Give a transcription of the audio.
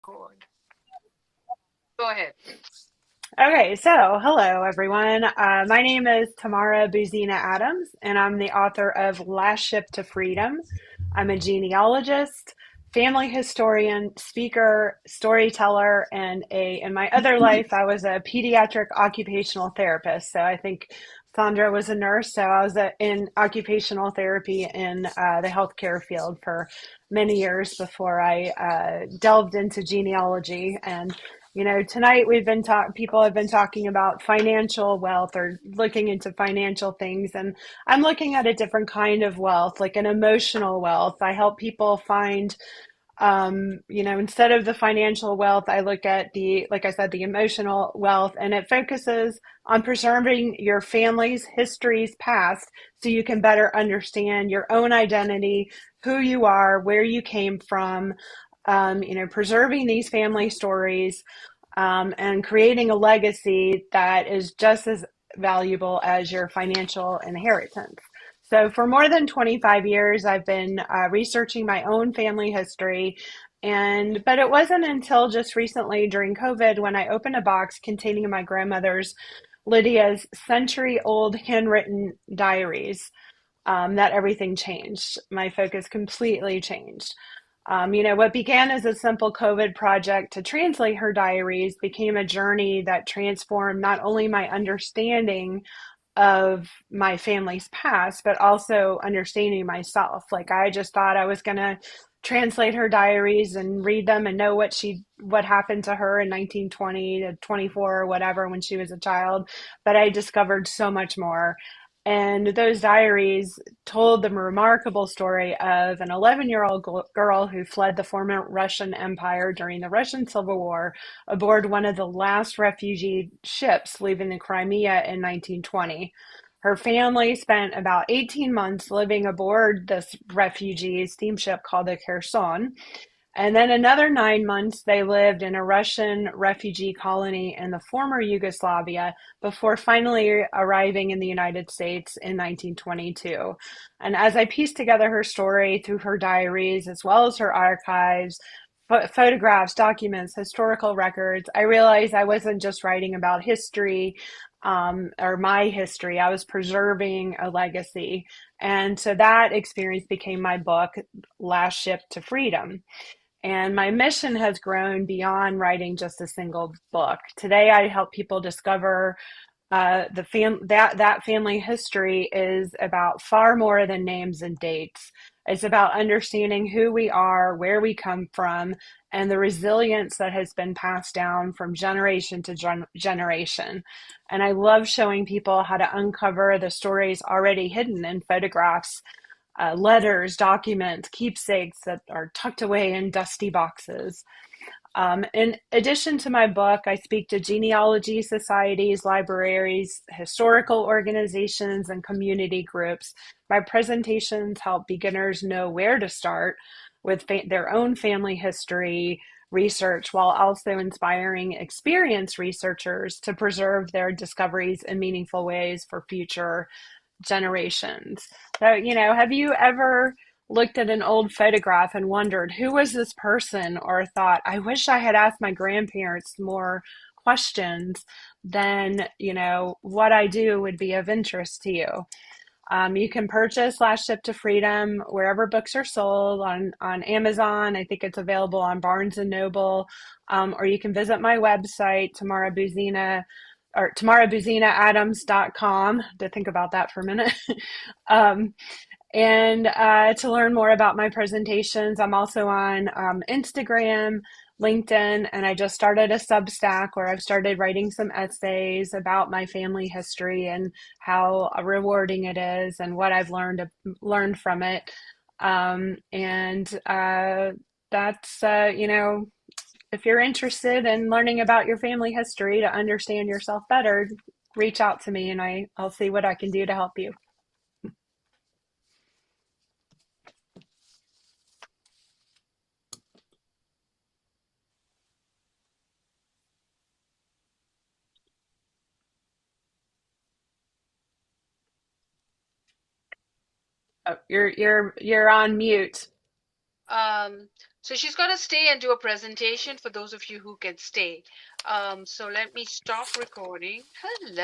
Good. Go ahead. Okay, so hello everyone. My name is Tamara Buzina Adams, and I'm the author of Last Ship to Freedom. I'm a genealogist, family historian, speaker, storyteller, and in my other life, I was a pediatric occupational therapist. So I think Sandra was a nurse, so I was in occupational therapy in the healthcare field for many years before I delved into genealogy. And tonight people have been talking about financial wealth or looking into financial things, and I'm looking at a different kind of wealth, like an emotional wealth. I help people find, instead of the financial wealth, I look at like I said, the emotional wealth, and it focuses on preserving your family's histories past so you can better understand your own identity, who you are, where you came from, preserving these family stories, and creating a legacy that is just as valuable as your financial inheritance. So, for more than 25 years, I've been researching my own family history. But it wasn't until just recently during COVID when I opened a box containing my grandmother's Lydia's century old handwritten diaries, that everything changed. My focus completely changed. What began as a simple COVID project to translate her diaries became a journey that transformed not only my understanding of my family's past, but also understanding myself. Like I just thought I was going to translate her diaries and read them and know what happened to her in 1920 to 24 or whatever when she was a child, but I discovered so much more. And those diaries told the remarkable story of an 11-year-old girl who fled the former Russian Empire during the Russian Civil War aboard one of the last refugee ships leaving the Crimea in 1920. Her family spent about 18 months living aboard this refugee steamship called the Kherson, and then another 9 months they lived in a Russian refugee colony in the former Yugoslavia before finally arriving in the United States in 1922. And as I pieced together her story through her diaries as well as her archives, photographs, documents, historical records, I realized I wasn't just writing about history, or my history. I was preserving a legacy. And so that experience became my book, Last Ship to Freedom. And my mission has grown beyond writing just a single book. Today, I help people discover that family history is about far more than names and dates. It's about understanding who we are, where we come from, and the resilience that has been passed down from generation to generation. And I love showing people how to uncover the stories already hidden in photographs, letters, documents, keepsakes that are tucked away in dusty boxes. In addition to my book, I speak to genealogy societies, libraries, historical organizations, and community groups. My presentations help beginners know where to start with their own family history research while also inspiring experienced researchers to preserve their discoveries in meaningful ways for future generations. So, have you ever looked at an old photograph and wondered who was this person, or thought, I wish I had asked my grandparents more questions than, what I do would be of interest to you? You can purchase Last Ship to Freedom wherever books are sold on Amazon. I think it's available on Barnes and Noble, or you can visit my website, Tamara Buzina, or tamarabuzinaadams.com, to think about that for a minute. um, and to learn more about my presentations, I'm also on Instagram, LinkedIn, and I just started a Substack where I've started writing some essays about my family history and how rewarding it is and what I've learned from it. And that's if you're interested in learning about your family history to understand yourself better, reach out to me and I'll see what I can do to help you. Oh, you're on mute. Um, So she's going to stay and do a presentation for those of you who can stay. So let me stop recording. Hello.